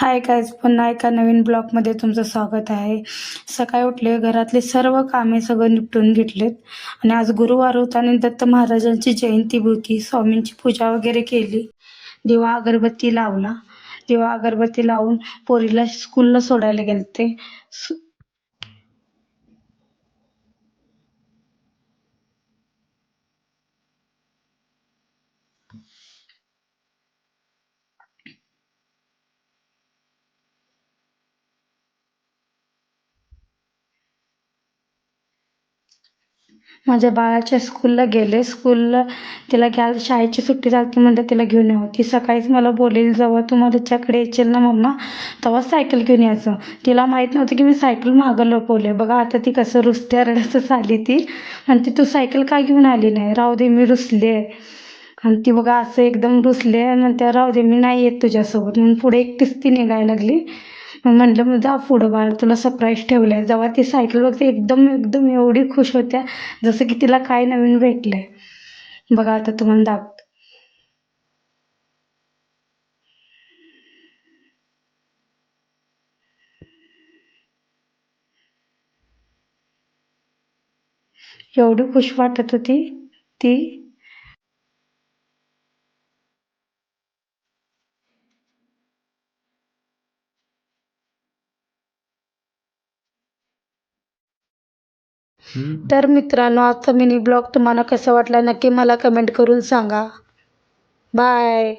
Hi guys, पुन्हा एका नवीन ब्लॉगमध्ये तुमचं स्वागत आहे. सकाळी उठले, घरातले सर्व कामे सगळं निपटून घेतलेत आणि आज गुरुवार होता आणि दत्त महाराजांची जयंती होती. स्वामींची पूजा वगैरे केली, दिवा अगरबत्ती लावला. दिवा अगरबत्ती लावून पोरीला स्कूलला सोडायला गेलते. माझ्या बाळाच्या स्कूलला गेले. स्कूलला तिला शाळेची सुट्टी झाली म्हणते तिला घेऊन यावं. ती सकाळीच मला बोलेल, जेव्हा तू माझ्याकडे येशील ना मम्मा, तेव्हा सायकल घेऊन यायचं. तिला माहीत नव्हतं की मी सायकल मागं लपवले. बघा आता ती कसं रुसत्या, रडतच आली ती. आणि तू सायकल का घेऊन आली नाही? राहू दे, मी रुसले. आणि ती बघा असं एकदम रुसले आणि नंतर राहू दे, मी नाही येत तुझ्यासोबत म्हणून पुढे एकटीच ती निघायला लागली. मग म्हटलं, मग जा पुढं बाळ, तुला सरप्राईज ठेवलं आहे. जेव्हा ती सायकल बघते एकदम एकदम एवढी खुश होत्या, जसं की तिला काय नवीन भेटलंय. बघा आता तुम्हाला दाखवते. एवढी खुश वाटत होती ती. तर मित्रांनो, आजचा मिनी ब्लॉग तुम्हाला कसा वाटला नक्की मला कमेंट करून सांगा. बाय.